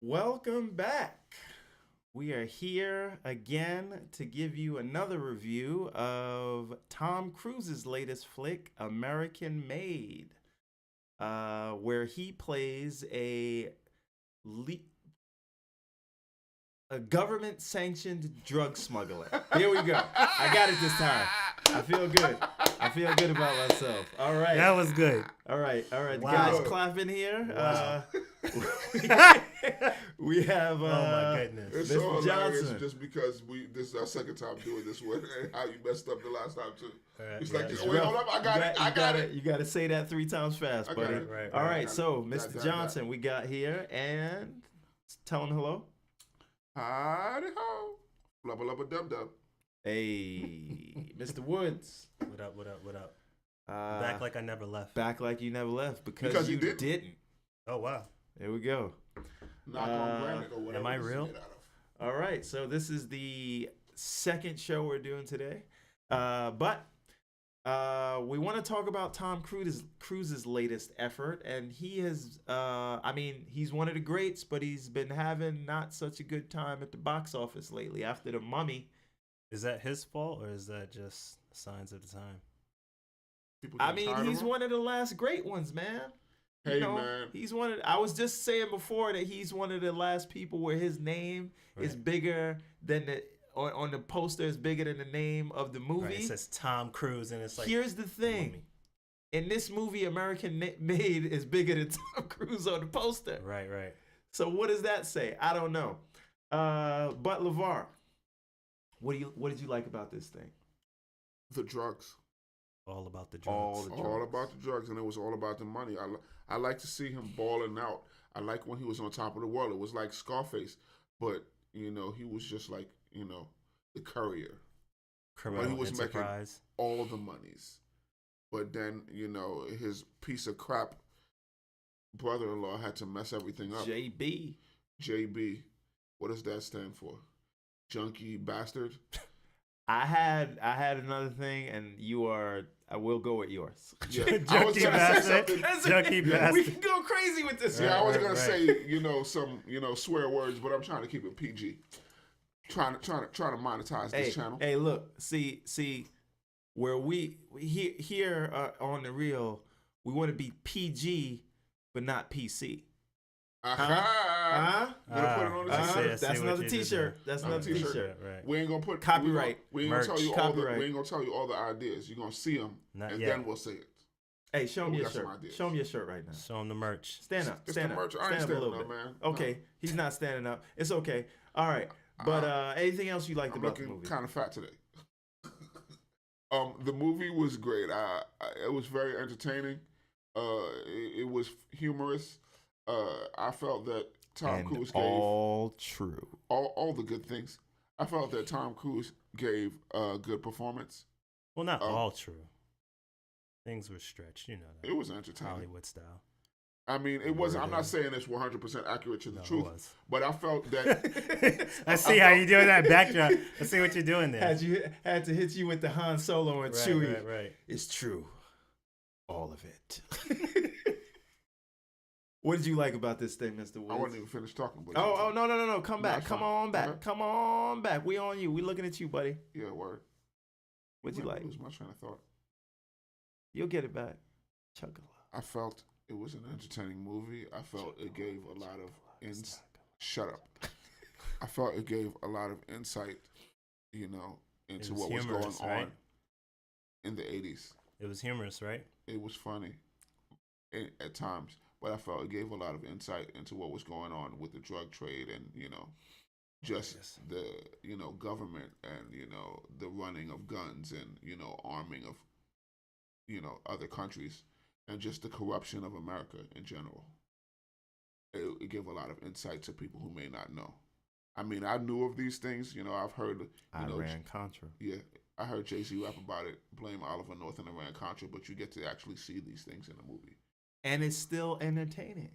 Welcome back. We are here again to give you another review of Tom Cruise's latest flick, American Made, where he plays a government-sanctioned drug smuggler. Here we go. I got it this time. I feel good. I feel good about myself. All right. That was good. All right. Wow. The guys clapping here. Wow. We have Oh my goodness. It's Mr. so hilarious Johnson. just because this is our second time doing this one and how you messed up the last time too. It's like, It's wait, rough. hold up, I got it. You got to say that 3 times fast, I got buddy. it. Right. All right. So, Got Mr. it. Johnson, we got here and tell him hello. Howdy ho. Blubba blubba dub dub. Hey, Mr. Woods. What up? Back like I never left. Back like you never left Because you you didn't. didn't. Oh, wow. There we go. Knock on granite or whatever. am I this is real? made out of. All right, so this is the second show we're doing today, but we want to talk about Tom Cruise's latest effort, and he has, he's one of the greats, but he's been having not such a good time at the box office lately after The Mummy. Is that his fault or is that just signs of the time? People I get mean, tired of he's him. one of the last great ones, man. Hey, man. He's one of. I was just saying before that he's one of the last people where his name is Right. bigger than on the poster is bigger than the name of the movie. Right, it says Tom Cruise and it's like. Here's the thing. Mummy. In this movie, American Made is bigger than Tom Cruise on the poster. Right. So what does that say? I don't know. But LeVar, what did you like about this thing? The drugs. All about the All drugs. the All drugs. about the drugs, and it was all about the money. I like to see him balling out. I like when he was on top of the world. It was like Scarface, but he was just like the courier. Criminal he was making- enterprise. All the monies. But then, his piece of crap brother-in-law had to mess everything up. JB. JB. What does that stand for? Junkie bastard? I had another thing, and I will go with yours. Yeah. I was Junkie going to say bastard. something. Junkie We bastard. can go crazy with this. Yeah, I was Right, going to right. say, some, swear words, but I'm trying to keep it PG. Trying to monetize this channel. Hey, look, see, where we here on the real, we want to be PG, but not PC. Aha. Gonna put it on the I t-shirt. see, I see That's what another you did T-shirt. there. That's On a another t-shirt. T-shirt. Right. We ain't gonna put Copyright. We ain't gonna tell you all Copyright. we ain't gonna tell you all the ideas. You're gonna see them, Not and yet. then we'll say it. Hey, show him We your got some shirt. ideas. Show him your shirt right now. Show him the merch. Stand up. It's Stand the up. merch. I ain't Stand up a standing little up, bit. man. Okay, he's not standing up. It's okay. All right. But anything else you liked I'm about the looking movie? kind of fat today. The movie was great. It was very entertaining. It was humorous. I felt that Tom Cruise gave all true. all the good things. I felt that Tom Cruise gave a good performance. Well, not all true. Things were stretched, you know that. It was entertaining. Hollywood style. I mean, it wasn't. I'm not saying it's 100% accurate to the No, it truth, was. but I felt that I see how you're doing that backdrop. I see what you're doing there. Had to hit you with the Han Solo and Right, Chewie. right. It's true. All of it. What did you like about this thing, Mr. Woods? I wasn't even finished talking. But Oh, no. Come back. that's Come fine. on back. Okay. Come on back. We on you. We looking at you, buddy. Yeah, word. What'd you like? Lose my train of thought. You'll get it back. Chocolate. I felt it was an entertaining movie. I felt it gave a lot of shut up. I felt it gave a lot of insight, into what was going humorous, on right? in the 80s. It was humorous, right? It was funny at times, but I felt it gave a lot of insight into what was going on with the drug trade and, just Yes. the, government and, the running of guns and, arming of, other countries and just the corruption of America in general. It gave a lot of insight to people who may not know. I mean, I knew of these things. I've heard, Iran-Contra. yeah, I heard Jay-Z rap about it, blame Oliver North and Iran-Contra, but you get to actually see these things in the movie. And it's still entertaining.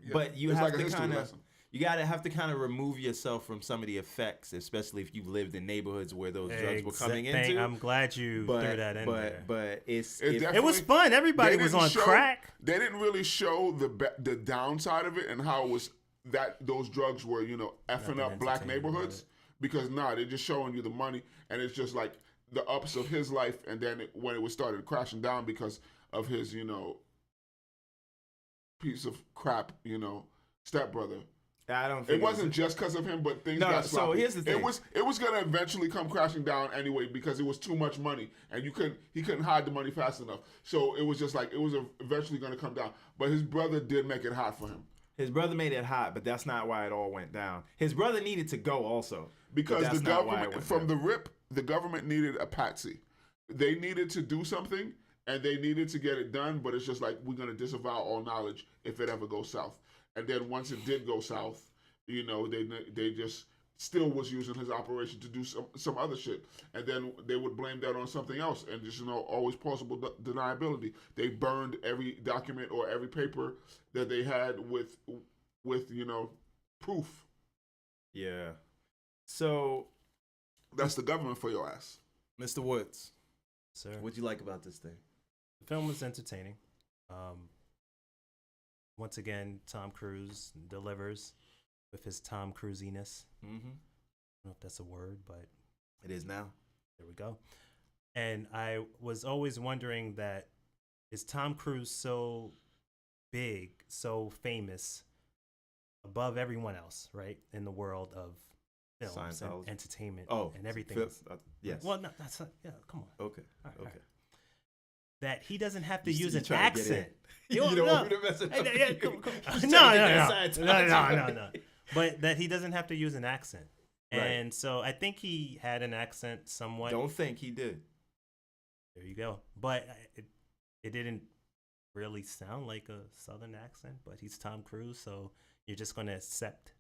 Yeah. But you It's have like a to history kind of lesson. you gotta have to kind of remove yourself from some of the effects, especially if you've lived in neighborhoods where those drugs were coming into. I'm glad you threw that in there. But it's It if- definitely- It was fun. Everybody They was didn't on show- crack. They didn't really show the downside of it and how it was that those drugs were, you know, effing Nothing up black entertaining about neighborhoods. it. Because they're just showing you the money, and it's just like the ups of his life, and then when it was started crashing down because of his, you know, piece of crap, you know, stepbrother. I don't think It wasn't just because of him, but things No, got so sloppy. here's the thing. It was gonna eventually come crashing down anyway because it was too much money, and he couldn't hide the money fast enough. So it was just like it was eventually gonna come down. But his brother did make it hot for him. His brother made it hot, but that's not why it all went down. His brother needed to go also. Because that's the not why it government, went from down. the rip, the government needed a patsy. They needed to do something, and they needed to get it done, but it's just like, we're going to disavow all knowledge if it ever goes south. And then once it did go south, you know, they just still was using his operation to do some other shit. And then they would blame that on something else, and just, you know, always plausible deniability. They burned every document or every paper that they had with you know, proof. Yeah. So, That's the government for your ass. Mr. Woods, Sir, what'd you like about this thing? the film was entertaining. Once again, Tom Cruise delivers with his Tom Cruisiness. Mm-hmm. I don't know if that's a word, but It is now. there we go. And I was always wondering that, is Tom Cruise so big, so famous, above everyone else, right, in the world of films and Scientology. entertainment Oh, and everything? yes. Well, no, that's not, yeah, come on. Okay. All right, all Okay. right. That he doesn't have to You use you an trying to get in. accent. You don't want me to mess it up. Yeah, come. He's No, trying to no, get no, that no, Scientology. no. But that he doesn't have to use an accent. Right. And so I think he had an accent somewhat. Don't think he did. There you go. But it didn't really sound like a Southern accent, but he's Tom Cruise, so you're just going to accept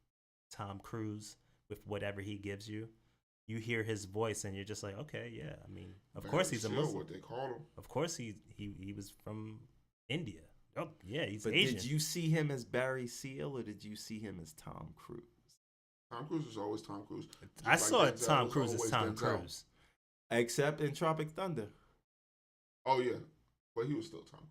Tom Cruise with whatever he gives you. You hear his voice and you're just like, okay, yeah. I mean, of course he's a Muslim. What they call him. Of course he was from India. Oh, yeah, he's But Asian. did you see him as Barry Seal or did you see him as Tom Cruise? Tom Cruise is always Tom Cruise. Just I like saw Denzel Tom was Cruise as always Tom Denzel. Cruise. Except in Tropic Thunder. Oh yeah, but he was still Tom Cruise.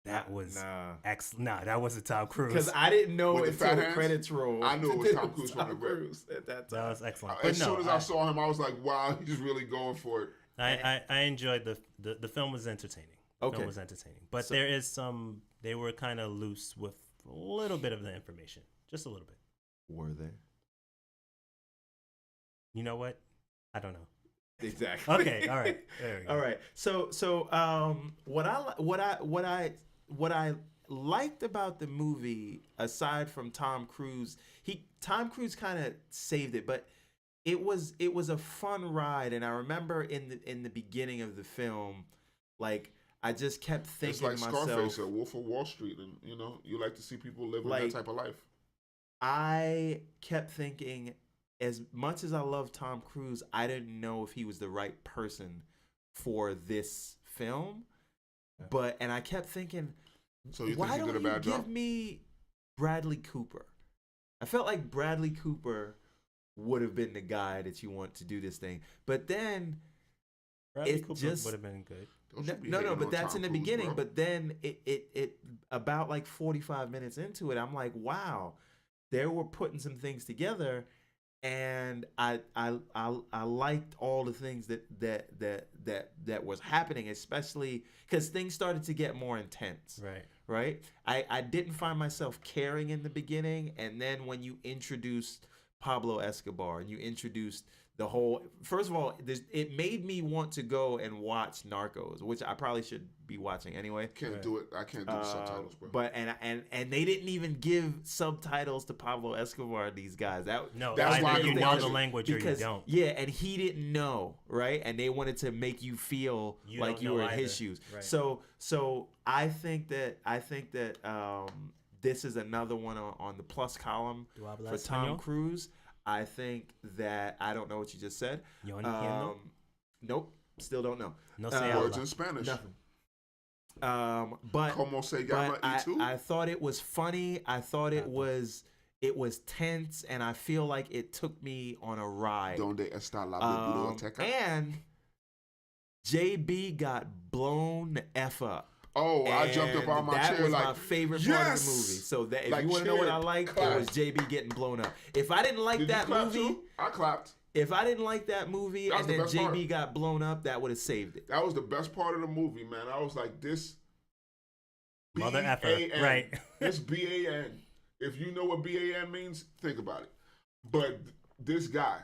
That was Nah. Nah, that wasn't Tom Cruise. Because I didn't know With the until fat the hands? credits rolled. I knew it was Tom Cruise from the Tom rip. Cruise at that That time. was excellent. But As no, soon as I saw him, I was like, wow, he's really going for it. I enjoyed the film was entertaining. The Okay. film was entertaining. But So- there is some, they were kind of loose with a little bit of the information. Just a little bit. Were they? You know what? I don't know. Exactly. Okay, all right. There we go. All right. So what I liked about the movie, aside from Tom Cruise, Tom Cruise kind of saved it, but it was a fun ride, and I remember in the beginning of the film, like I just kept thinking It's like to myself, Scarface or Wolf of Wall Street, and you know, you like to see people living Like- that type of life. I kept thinking, as much as I love Tom Cruise, I didn't know if he was the right person for this film. And I kept thinking, So you why think he don't did a you bad give job? me Bradley Cooper? I felt like Bradley Cooper would have been the guy that you want to do this thing. But then Bradley it Cooper just- would have been good. Don't you be no, hating but on that's Tom in the Cruise, beginning. bro. But then it about like 45 minutes into it, I'm like, wow, they were putting some things together, and I liked all the things that was happening, especially because things started to get more intense. Right. Right? I didn't find myself caring in the beginning, and then when you introduced Pablo Escobar and you introduced the whole, first of all, it made me want to go and watch Narcos, which I probably should be watching anyway. Can't Right. do it. I can't do the subtitles, bro. But and they didn't even give subtitles to Pablo Escobar. These guys, No, That's why I either you didn't know watch the it, language or you don't. Yeah, and he didn't know, right? And they wanted to make you feel You like don't you know were in his either. shoes. Right. So I think that this is another one on the plus column Do habla for Tom español? Cruise. I think that I don't know what you just said. Yo entiendo. Nope, still don't know. No se Words habla. in Spanish. Nothing. But Como se llama but y tú? I thought it was funny. I thought it was tense, and I feel like it took me on a ride. Donde está la biblioteca? And JB got blown the F up. Oh, I jumped up on my that chair was like, my favorite part of the yes! movie. So that if Like you want to know what I cheer, liked, clap. it was JB getting blown up. If I didn't like Did you that clap movie, too? I clapped. if I didn't like that movie That and was the then best JB part. got blown up, that would have saved it. That was the best part of the movie, man. I was like, this Mother effer, B-A-N. right? This BAN. If you know what BAN means, think about it. But this guy.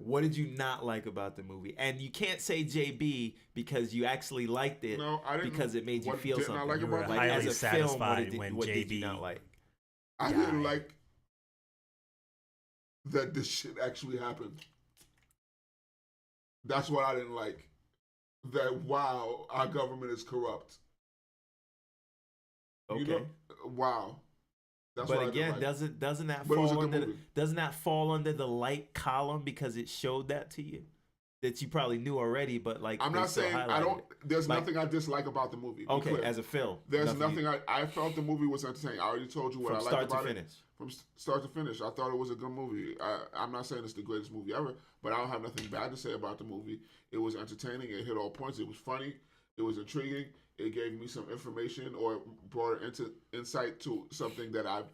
What did you not like about the movie? And you can't say JB because you actually liked it. No, I didn't. Because it made you What feel didn't I something. like You about were the Like highly as a film, satisfied when what did you JB not like? I died. didn't like that this shit actually happened. That's what I didn't like. That, wow, our government is corrupt. Okay. You know, wow. That's But what again, I didn't like. doesn't that But it was a fall good under movie. doesn't that fall under the light column because it showed that to you that you probably knew already, but like I'm they not still saying I highlighted don't. it. There's Like- nothing I dislike about the movie. Be Okay, clear. as a film, There's nothing nothing I felt the movie was entertaining. I already told you what from I liked start to about it. finish. From start to finish, I thought it was a good movie. I'm not saying it's the greatest movie ever, but I don't have nothing bad to say about the movie. It was entertaining. It hit all points. It was funny. It was intriguing. It gave me some information or brought into insight to something that I've,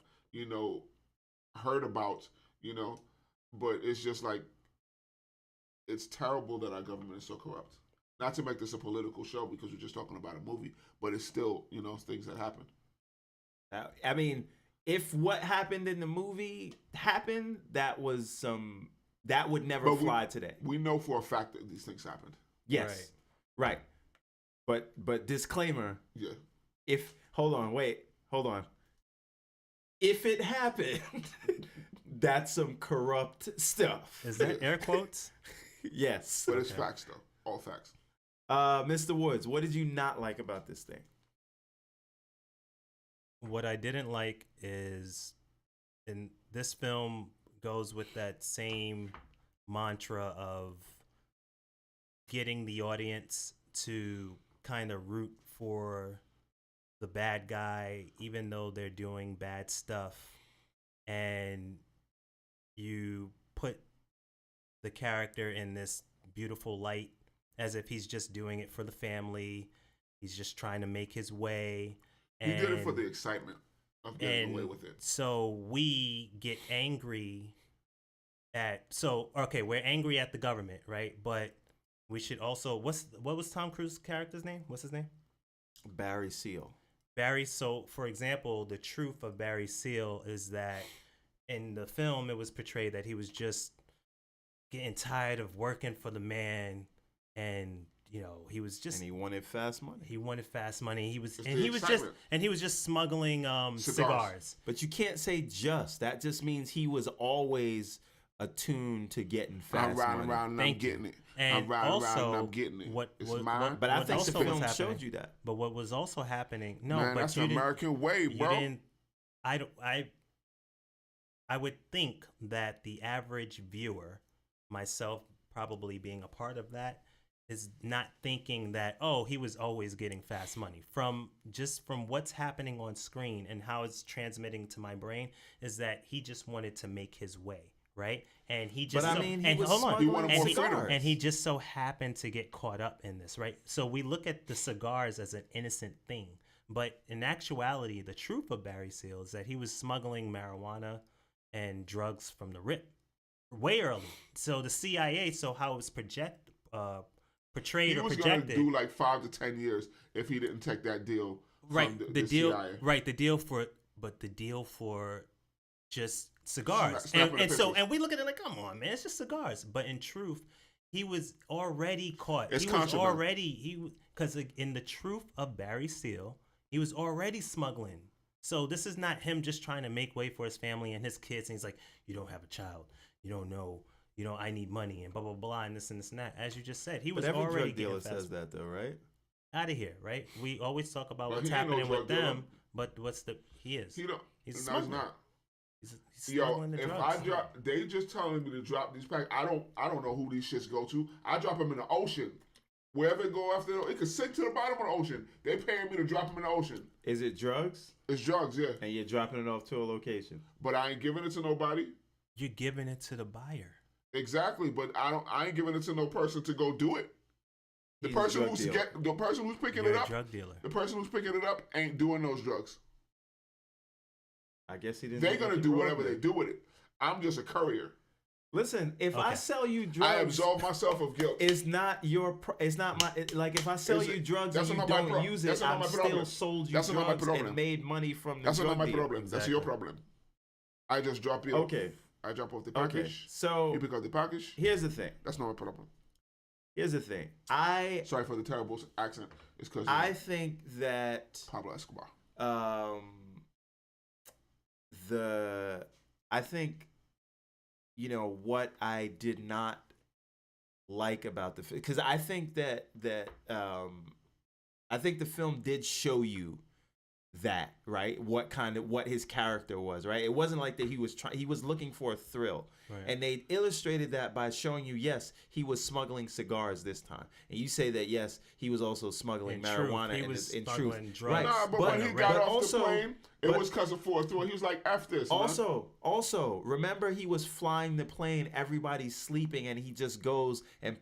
heard about, But it's just like, it's terrible that our government is so corrupt. Not to make this a political show because we're just talking about a movie, but it's still, things that happen. I mean, if what happened in the movie happened, that would never But fly today. We know for a fact that these things happened. Yes, right. But disclaimer: Yeah. hold on. If it happened, that's some corrupt stuff. Is that air quotes? Yes. But it's facts, though. All facts. Mr. Woods, what did you not like about this thing? What I didn't like is, in this film goes with that same mantra of getting the audience to kind of root for the bad guy, even though they're doing bad stuff. And you put the character in this beautiful light as if he's just doing it for the family. He's just trying to make his way. He did it for the excitement of getting away with it. So we get angry we're angry at the government, right? But we should also, what was Tom Cruise's character's name? What's his name? Barry Seal. So for example, the truth of Barry Seal is that in the film it was portrayed that he was just getting tired of working for the man, and he was just, and he wanted fast money. He was Excitement. just smuggling cigars. But you can't say just. That just means he was always attuned to getting fast I'm riding money. around and I'm getting it. And I'm riding also, around and I'm getting it. It's mine. But I what think the also was film happening- showed you that. But what was also happening? No, Man, but that's you the didn't. American way, You bro. didn't. I would think that the average viewer, myself probably being a part of that, is not thinking that, oh, he was always getting fast money. From what's happening on screen and how it's transmitting to my brain, is that he just wanted to make his way, right? And he just, But I mean, he was hold on, He wanted smuggling more cigars. freedom. and he just so happened to get caught up in this, right? So we look at the cigars as an innocent thing, but in actuality, the truth of Barry Seal is that he was smuggling marijuana and drugs from the rip way early. So the CIA, how it was portrayed He or was projected. going to do like 5 to 10 years if he didn't take that deal. Right, From the deal. CIA. Right, the deal for just cigars. Snapping And the so, pictures. and we look at it like, come on, man, it's just cigars. But in truth, he was already caught. It's He was contraband. already because in the truth of Barry Seal, he was already smuggling. So this is not him just trying to make way for his family and his kids. And he's like, you don't have a child, you don't know. I need money and blah, blah, blah, and this and this and that. As you just said, he was But every already drug dealer getting says that, though, right? out of here, right? We always talk about Well, what's he ain't no happening with drug dealer. them, but he is. He don't. He's No, he's smuggling. not. He's Yo, smuggling the if drugs. I drop, they just telling me to drop these packs. I don't know who these shits go to. I drop them in the ocean. Wherever it go after, it could sink to the bottom of the ocean. They paying me to drop them in the ocean. Is it drugs? It's drugs, yeah. And you're dropping it off to a location. But I ain't giving it to nobody. You're giving it to the buyer. Exactly, but I ain't giving it to no person to go do it. The He's a person drug who's dealer. the person who's picking You're it a up, drug dealer. the person who's picking it up ain't doing those drugs. I guess he didn't. They're know gonna what do he whatever wrote they there. do with it. I'm just a courier. Listen, if I Okay. sell you drugs, I absolve myself of guilt. it's not it's not my. Like if I sell Is you it- drugs that's and you not my don't pro- use that's it, not I've my still problem. sold you That's not my drugs problem. and made money from the That's drug not my deal. problem. That's your Exactly. problem. I just drop you. Okay. I drop off the Okay. package. So You pick up the package. here's the thing. That's not my problem. Here's the thing. I Sorry for the terrible accent. It's because think that Pablo Escobar. I think, what I did not like about the film, because I think that I think the film did show you that, right? What his character was, right? It wasn't like that he was looking for a thrill. Right. And they illustrated that by showing you, yes, he was smuggling cigars this time. And you say that, yes, he was also smuggling In truth, marijuana he in was truth. smuggling drugs. Right. Nah, but when he but got off also- the plane, it but- was because of fourth through. He was like, "F this." Man. Also, remember he was flying the plane, everybody's sleeping, and he just goes and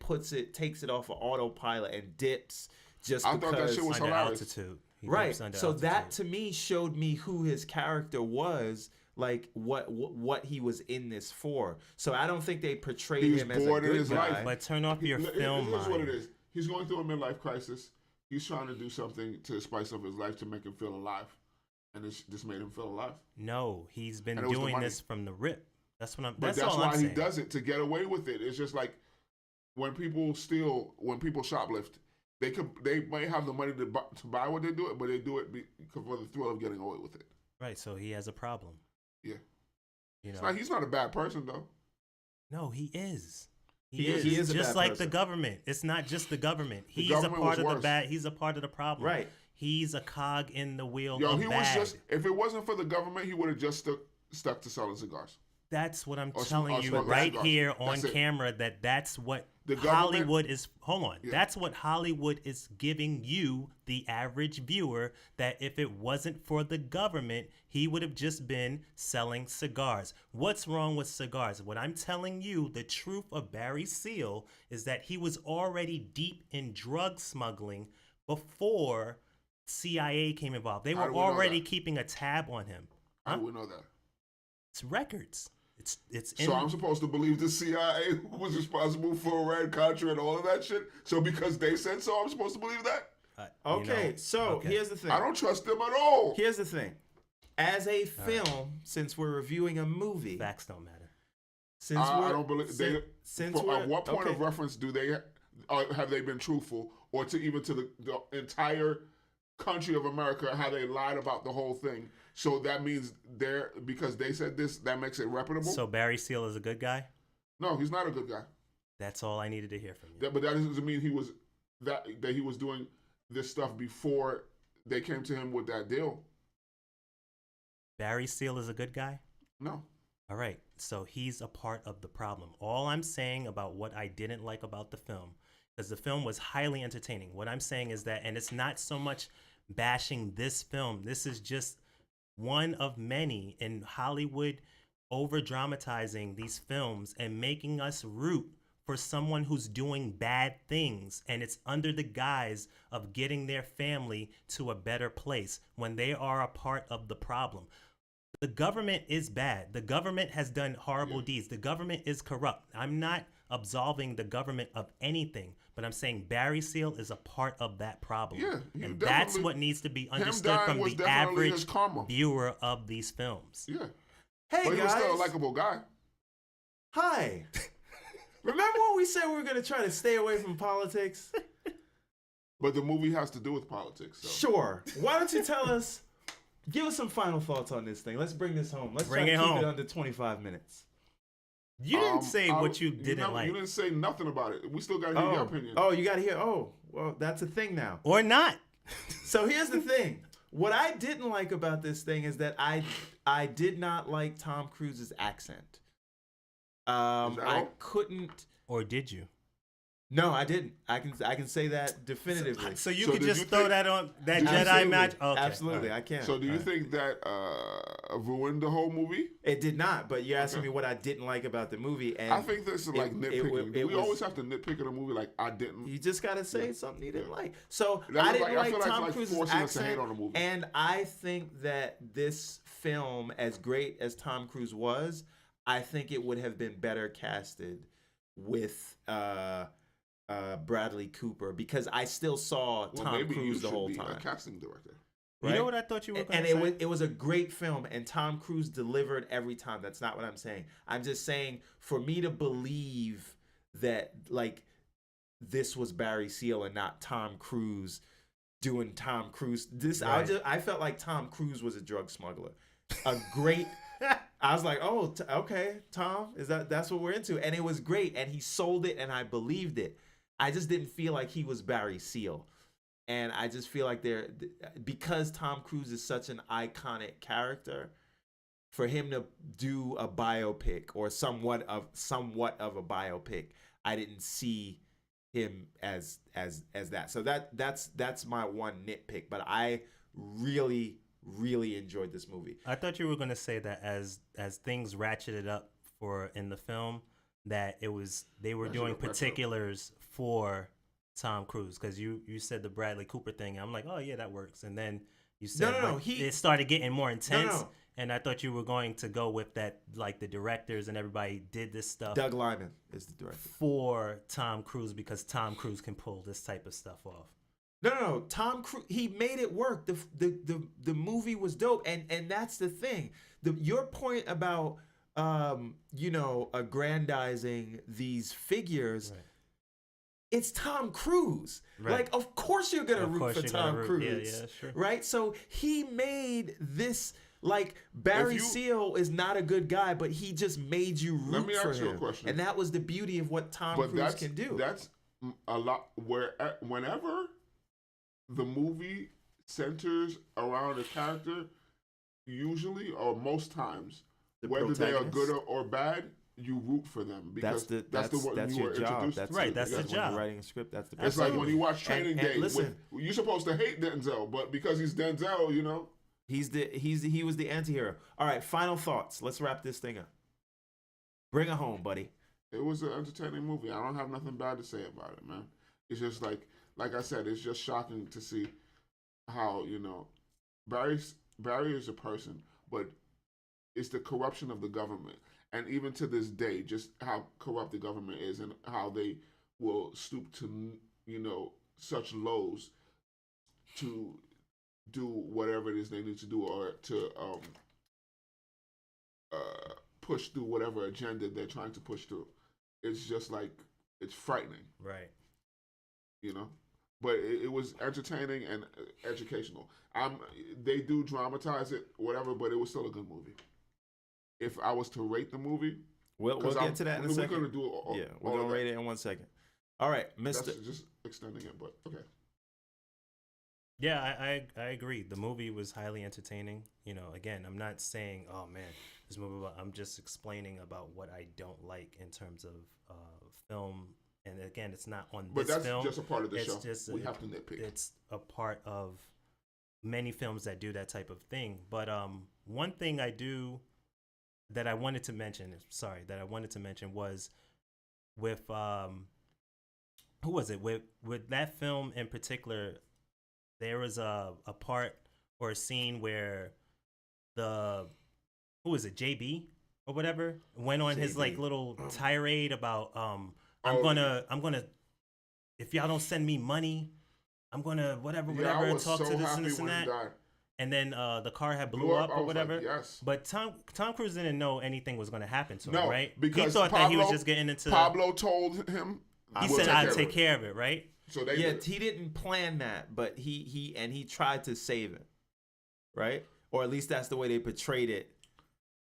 takes it off of autopilot and dips just I because. thought that shit was Under hilarious. altitude. He Right. dips under So that altitude. to me showed me who his character was, like what he was in this for. So I don't think they portrayed He was him as a bored in good his guy. life. But turn off your Here's film what it mind. is. He's going through a midlife crisis. He's trying to do something to spice up his life to make him feel alive, and this made him feel alive. No, he's been And it was the doing money. this from the rip. That's what I'm. But That's, that's all why I'm he saying. does it, to get away with it. It's just like when people shoplift, they might have the money to buy what they do it, but they do it for the thrill of getting away with it. Right. So he has a problem. Yeah. You know. He's not a bad person though. No, he is. He is a just bad like person. the government. It's not just the government. The He's government a part was of the worse. bad. He's a part of the problem. Right. He's a cog in the wheel Yo, of he bad. was just. If it wasn't for the government, he would have just stuck to selling cigars. That's what I'm Or telling you smoke right cigars. here on That's it. camera. That's what The government- Hollywood is. Hold on. Yeah. That's what Hollywood is giving you, the average viewer. That if it wasn't for the government, he would have just been selling cigars. What's wrong with cigars? What I'm telling you, the truth of Barry Seal is that he was already deep in drug smuggling before CIA came involved. They How were do we know already that? keeping a tab on him. How do we know that? It's records. It's in. So I'm supposed to believe the CIA was responsible for Iran-Contra and all of that shit. So because they said so, I'm supposed to believe that. Okay, here's the thing. I don't trust them at all. Here's the thing. As a film, since we're reviewing a movie, Facts don't matter. since I don't believe they. since At we're what point okay. of reference do they have they been truthful, or to even to the entire country of America, how they lied about the whole thing? So that means because they said this, that makes it reputable. So Barry Seal is a good guy. No, he's not a good guy. That's all I needed to hear from you. But that doesn't mean he was that he was doing this stuff before they came to him with that deal. Barry Seal is a good guy. No. All right. So he's a part of the problem. All I'm saying about what I didn't like about the film, because the film was highly entertaining. What I'm saying is that, and it's not so much bashing this film. This is just one of many in Hollywood over dramatizing these films and making us root for someone who's doing bad things, and it's under the guise of getting their family to a better place when they are a part of the problem. The government is bad. The government has done horrible deeds. The government is corrupt. I'm not absolving the government of anything, but I'm saying Barry Seal is a part of that problem. Yeah, and that's definitely- what needs to be him understood dying from was the definitely his average karma. viewer of these films. Yeah. Hey But he was guys, still a likable guy. hi. Remember when we said we were gonna try to stay away from politics? But the movie has to do with politics. So. Sure. Why don't you tell us? Give us some final thoughts on this thing. Let's bring this home. Let's Bring try it to keep home. it under 25 minutes. You didn't say what you didn't like. You didn't say nothing about it. We still got to hear your opinion. Oh, you got to hear. Oh, well, that's a thing now. Or not. So here's the thing. What I didn't like about this thing is that I did not like Tom Cruise's accent. I all? couldn't. Or did you? No, I didn't. I can say that definitively. So you So could did just you throw think- that on that did you Jedi think- match. Okay, Absolutely, all I right. can. So do you All right. think that ruined the whole movie? It did not? But you're asking Okay. me what I didn't like about the movie, and I think this is like nitpicking. Do it we was- always have to nitpick in a movie? Like I didn't. you just gotta say something you didn't like. So That I was didn't like- I like feel like Tom it's like Cruise's forcing us to hate accent, on a movie. and I think that this film, as great as Tom Cruise was, I think it would have been better casted with Bradley Cooper, because I still saw Well, Tom maybe you Cruise the should whole be time. a casting director. You right? know what I thought you were going And to say? it was a great film, and Tom Cruise delivered every time. That's not what I'm saying. I'm just saying, for me to believe that like this was Barry Seal and not Tom Cruise doing Tom Cruise. Right. I felt like Tom Cruise was a drug smuggler. A great. I was like, oh, okay, Tom, that's what we're into, and it was great, and he sold it, and I believed it. I just didn't feel like he was Barry Seal. And I just feel like because Tom Cruise is such an iconic character, for him to do a biopic or somewhat of a biopic, I didn't see him as that. So that's my one nitpick. But I really enjoyed this movie. I thought you were going to say that as things ratcheted up for in the film, that they were doing particulars for Tom Cruise, because you said the Bradley Cooper thing. I'm like, oh yeah, that works. And then you said it started getting more intense. No. And I thought you were going to go with that, like the directors and everybody did this stuff Doug Liman is the director. for Tom Cruise, because Tom Cruise can pull this type of stuff off. No. Tom Cruise, he made it work. The movie was dope, and that's the thing. Your point about aggrandizing these figures. Right. It's Tom Cruise. Right. Like, of course you're gonna root for Tom Cruise, Yeah, sure. right? So he made this. Like, Barry Seal is not a good guy, but he just made you root for him. Let me ask you a question. And that was the beauty of what Tom Cruise can do. That's a lot. Whenever the movie centers around a character, usually or most times, whether they are good or bad, you root for them because that's your job. That's right. That's the when job. you're writing a script. That's the. It's like when you watch Training Day. Listen, You're supposed to hate Denzel, but because he's Denzel, he was the anti-hero. All right, final thoughts. Let's wrap this thing up. Bring it home, buddy. It was an entertaining movie. I don't have nothing bad to say about it, man. It's just like I said, it's just shocking to see how Barry is a person, but it's the corruption of the government. And even to this day, just how corrupt the government is and how they will stoop to, such lows to do whatever it is they need to do, or to push through whatever agenda they're trying to push through. It's just like, it's frightening. Right. But it was entertaining and educational. They do dramatize it, whatever, but it was still a good movie. If I was to rate the movie, we'll get to that in a second. We're gonna do we're gonna rate it in 1 second. All right, That's just extending it, but okay. Yeah, I agree. The movie was highly entertaining. Again, I'm not saying, oh man, this movie. I'm just explaining about what I don't like in terms of film. And again, it's not on this film. But that's just a part of the show. We have to nitpick. It's a part of many films that do that type of thing. But one thing that I wanted to mention was with who was it? With that film in particular, there was a part or a scene where JB or whatever went on his like little tirade about I'm gonna if y'all don't send me money, I'm gonna whatever talk to this and this and that. And then the car had blew up or whatever. Like, yes. But Tom Cruise didn't know anything was gonna happen to him, right? Because he thought that he was just getting into. Pablo told him. He said, "I'll take care of it," right? So he didn't plan that, but he tried to save it, right? Or at least that's the way they portrayed it.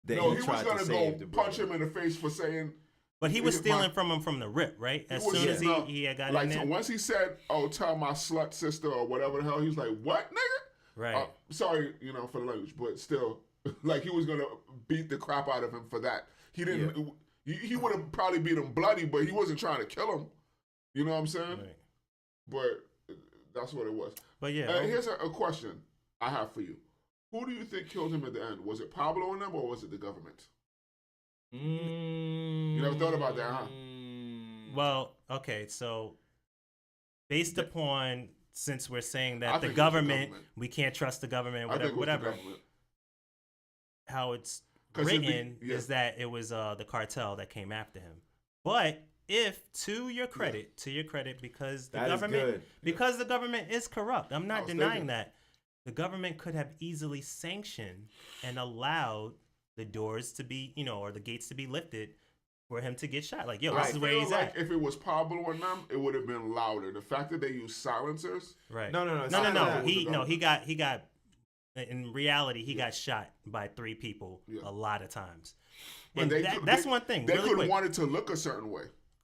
He was gonna go punch him in the face for saying. But he was stealing from him from the rip, right? As soon as he had got in there. So once he said, "Oh, tell my slut sister" or whatever the hell, he was like, "What, nigga?" Right. Sorry, for the language, but still, like he was gonna beat the crap out of him for that. He didn't. He would have probably beat him bloody, but he wasn't trying to kill him. You know what I'm saying? Right. But that's what it was. But yeah, Here's a question I have for you. Who do you think killed him at the end? Was it Pablo and them, or was it the government? You never thought about that, huh? well, okay, so based upon, since we're saying I that think the it was government, we can't trust the government, I think whatever, it was whatever. the government. How it's 'Cause it'd be- written yeah. is that it was the cartel that came after him. But if, to your credit, because the That is government, good. because the government is corrupt, I'm I not was denying thinking. that. The government could have easily sanctioned and allowed the doors to be, or the gates to be lifted for him to get shot. Like, yo, Right. this is where I feel he's like at. if it was Pablo and them, it would have been louder. The fact that they use silencers, Right. No. It's No. not that. He got. In reality, he got shot by 3 people a lot of times. But And that's one thing. They really could quick. want it to look a certain way.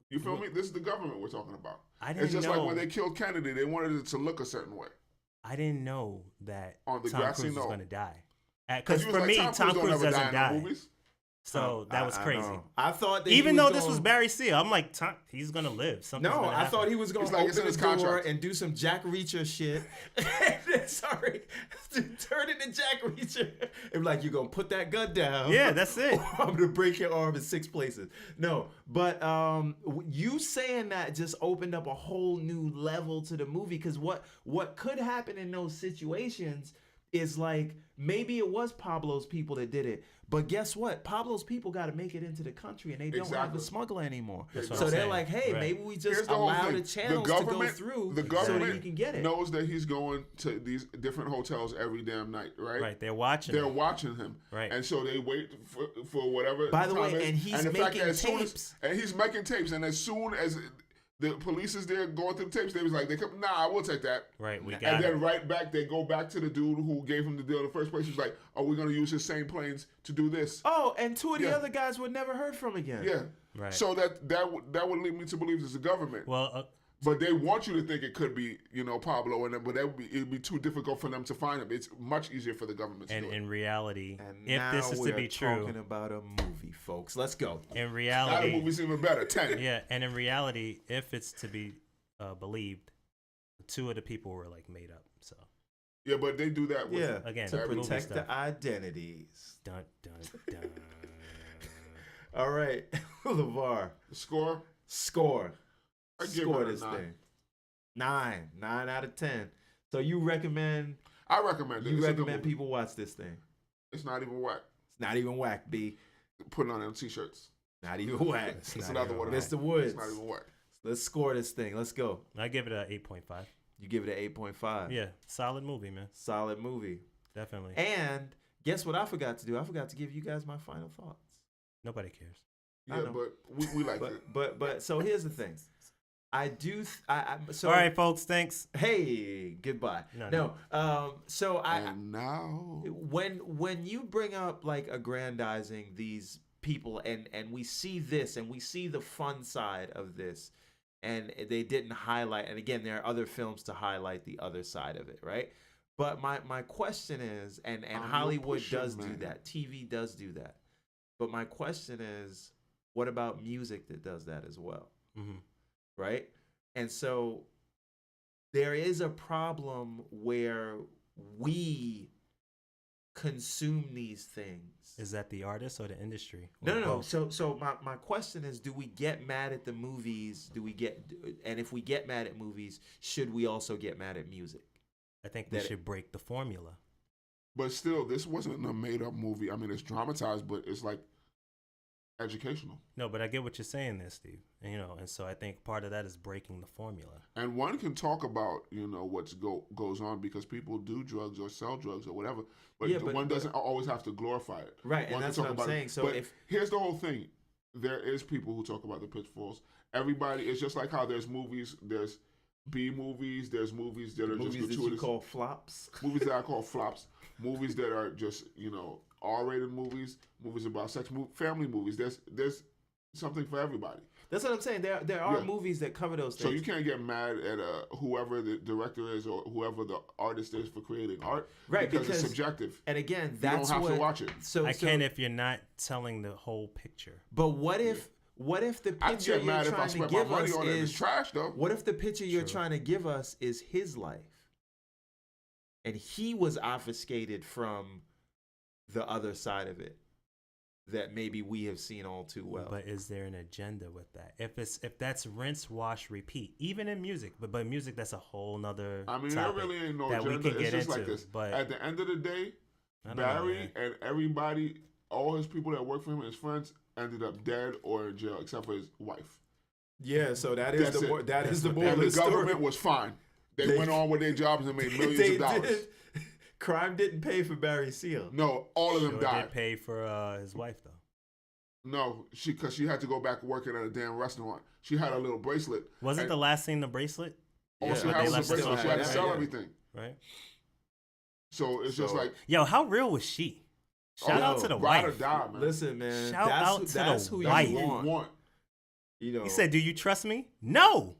You feel me? This is the government we're talking about. I didn't It's just like know- when they killed Kennedy, they wanted it to look a certain way. I didn't know that On the Tom grassy Cruise was knoll. going to die. Because you was for like, me, Tom Tom Cruise Cruise don't ever doesn't die die. in the movies. So that was I crazy. know. I thought that Even he though was this was going- Barry Seal, I'm like, he's going to live. Something's No, gonna I happen. thought he was going He's to like, it's open in the his door contract. and do some Jack Reacher shit. Sorry. Turn into Jack Reacher. And like, you're going to put that gun down. Yeah, that's it. I'm going to break your arm in 6 places. No, but you saying that just opened up a whole new level to the movie, because what could happen in those situations is like, maybe it was Pablo's people that did it, but guess what? Pablo's people got to make it into the country, and they don't have Exactly. the smuggler anymore. That's what So I'm they're saying. like, hey, Right. maybe we Here's just the whole allow thing. the channels to go through the so government that you can get it. knows that he's going to these different hotels every damn night, right? Right, they're watching. They're him. watching him, Right. And so they wait for whatever. By the time way, is. and he's the fact making that as soon tapes. and he's making tapes, and as soon as the police is there going through the tapes, they was like, nah, we'll take that. Right, we got And then it. right back, they go back to the dude who gave him the deal in the first place. He's like, "Are we going to use his same planes to do this?" Oh, and 2 of the Yeah. other guys were never heard from again. Yeah. Right. So that would lead me to believe it's the government. Well, But they want you to think it could be, Pablo, and but it'd be too difficult for them to find him. It's much easier for the government to and do it. in reality, And if now this is to we're be true, talking about a movie, folks. Let's go. in Now the reality, movie's even better. 10. yeah, and in reality, if it's to be believed, 2 of the people were like made up. So Yeah, but they do that with Yeah, Again, to movie protect stuff. the identities. dun dun dun. All right, LeVar, the score. score. I give Score it a this 9. thing. 9 out of 10. So you recommend I recommend it. It's a good movie. people watch this thing? It's not even whack. It's not even whack, B. Put it on them t-shirts. Not even whack. It's It's not another even one. whack. Mr. Woods. It's not even whack. Let's score this thing. Let's go. I give it a 8.5. You give it an 8.5. Yeah, solid movie, man. Solid movie. Definitely. And guess what I forgot to do? I forgot to give you guys my final thoughts. Nobody cares. I Yeah, know. but we like it. But so here's the thing. I do. So All right, folks. Thanks. Hey, goodbye. No. So And now, when you bring up like aggrandizing these people, and we see this, and we see the fun side of this, and they didn't highlight, and again, there are other films to highlight the other side of it, right? But my question is, and I'm your Hollywood pusher, does do man. that, TV does do that, but my question is, what about music that does that as well? Mm-hmm. Right? And so there is a problem where we consume these things. Is that the artist or the industry? Or No. both? So my question is, do we get mad at the movies? And if we get mad at movies, should we also get mad at music? I think we that- should break the formula. but still, this wasn't a made-up movie. I mean, it's dramatized, but it's like educational. No, but I get what you're saying there, Steve. And, and so I think part of that is breaking the formula. And one can talk about, what goes on because people do drugs or sell drugs or whatever. But, Yeah, but- one doesn't always have to glorify it. Right, and One can that's talk what I'm about it. saying. So but if here's the whole thing, there is people who talk about the pitfalls. Everybody, it's just like how there's movies, there's B movies, there's movies that are movies just that you gratuitous. call flops, Movies that I call flops. Movies that are just, R-rated movies. Movies about sex. Family movies. There's something for everybody. that's what I'm saying. There are Yeah. movies that cover those So things. you can't get mad at whoever the director is or whoever the artist is for creating art, Right, Because because- it's subjective. And again, You that's don't have what. to watch it. So I so- can if you're not telling the whole picture. But what if What if the I'd picture get you're mad if I trying to spent my give money us on it. It's is trash, though. what if the picture you're True. trying to give us is his life, and he was obfuscated from the other side of it that maybe we have seen all too well. But is there an agenda with that? If that's rinse, wash, repeat, even in music, but music, that's a whole nother. I mean, topic there really ain't no that agenda. we can It's get just into. like this. But At the end of the day, I don't know, Barry man. and everybody, all his people that work for him and his friends, ended up dead or in jail, except for his wife. Yeah, so that is That's the it. that is the what moral And of the the story. government was fine. They went on with their jobs and made millions They of dollars. did. Crime didn't pay for Barry Seal. No, all of them Sure died. did pay for his wife though. No, because she had to go back working at a damn restaurant. She had a little bracelet. Wasn't And the last thing the bracelet? all Yeah, she but had they was a left us bracelet. off She had to that, sell yeah. everything. Right. So it's just So- like, Yo, how real was she? Shout out to the ride or wife. die, man. Listen, man. Shout that's out who, to that's the who That's you what wife. you want. You know. He said, "Do you trust me?" No,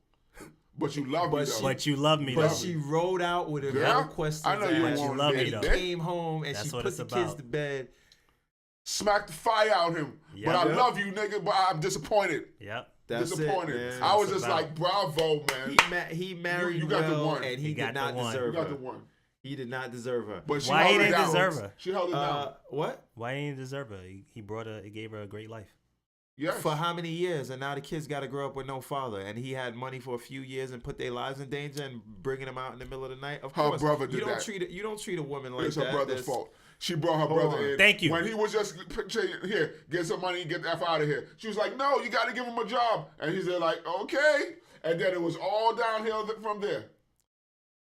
But you love me, But though. she- but you love me. but though. she rode out with a Girl, no questions I know you asked. want love me, me, though. bitch. Came home and That's she what put it's the kids about. to bed. Smack the fire out of him. Yeah. But I Yeah. love you, nigga, but I'm disappointed. Yep. That's Disappointed. it, man. I was It's just about- like, bravo, man. He married You got the well, one. and He he got did the not one. deserve You got her. the one. He did not deserve her. But she Why held he it didn't down. deserve her? She held it down. What? Why he didn't deserve her? He gave her a great life. Yes. For how many years? And now the kids got to grow up with no father. And he had money for a few years and put their lives in danger and bringing them out in the middle of the night. Of Her course, brother you did don't that. you don't treat a woman like It's that. her brother's That's- fault. She brought her Hold brother on. in. Thank you. When he was just, here, get some money, get the F out of here. She was like, no, you got to give him a job. And he's there like, okay. And then it was all downhill from there.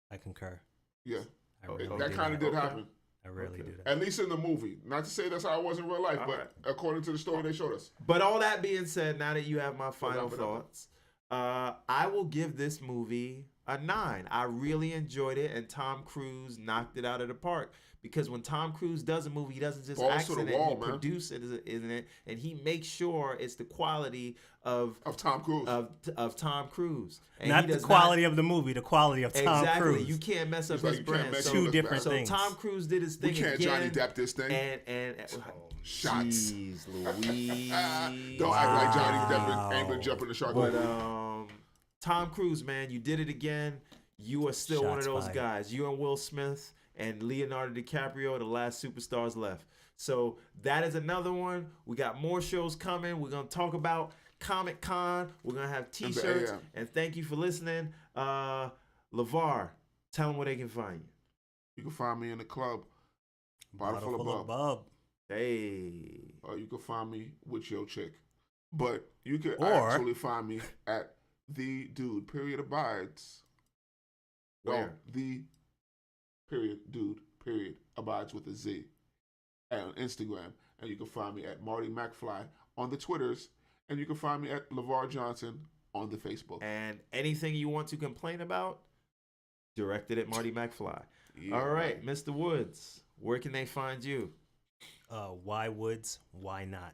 I concur. Yeah. I really That do kind of that. did happen. I really do that. At least in the movie. Not to say that's how it was in real life, All but right. according to the story they showed us. But all that being said, now that you have my final wrap it up. thoughts, I will give this movie a 9. I really enjoyed it, and Tom Cruise knocked it out of the park. Because when Tom Cruise does a movie, he doesn't just Balls act to the in it, wall, he man. produces it in it, and he makes sure it's the quality of Tom Cruise. Tom Cruise. And Not he the does quality of the movie, the quality of Tom exactly. Cruise. You can't mess up He's like, his you can't brand. mess So, up Two his different so things. Tom Cruise did his we thing can't again. Johnny Depp this thing. And Shots. Jeez Louise. Don't act like Johnny Wow. Depp ain't been jumping the shark. But over. Tom Cruise, man, you did it again. You are still one of Shots those fired. guys. You and Will Smith and Leonardo DiCaprio are the last superstars left. So that is another one. We got more shows coming. We're gonna talk about Comic-Con. We're gonna have T-shirts. AM. And thank you for listening. LeVar, tell them where they can find you. You can find me in the club, bottle full of bub. bub. Hey. Or you can find me with your chick. But you can Or- actually find me at the dude, period, abides. Well, Where? the period, dude, period, abides with a Z. And on Instagram. And you can find me at Marty McFly on the Twitters. And you can find me at LeVar Johnson on the Facebook. And anything you want to complain about, directed at Marty McFly. Yeah, All right, Mr. Woods, where can they find you? Why Woods? Why not?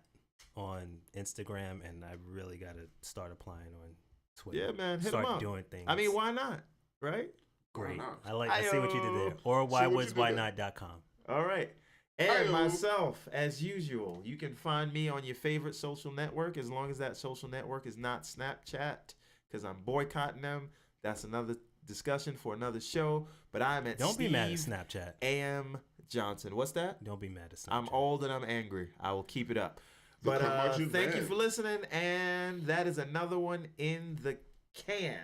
On Instagram, and I really got to start applying on Twitter. Yeah, man, hit start 'em up. doing things. I mean, why not? Right? Great. not? I see what you did there. Or See what you did there. whywoodswhynot.com. All right. And Ayo. myself, as usual, you can find me on your favorite social network as long as that social network is not Snapchat, because I'm boycotting them. That's another discussion for another show. But I'm at Don't be mad at Steve Snapchat. A.M. Johnson. What's that? Don't be mad at Snapchat. I'm old and I'm angry. I will keep it up. The But curmudgeon thank you man. for listening, and that is another one in the can.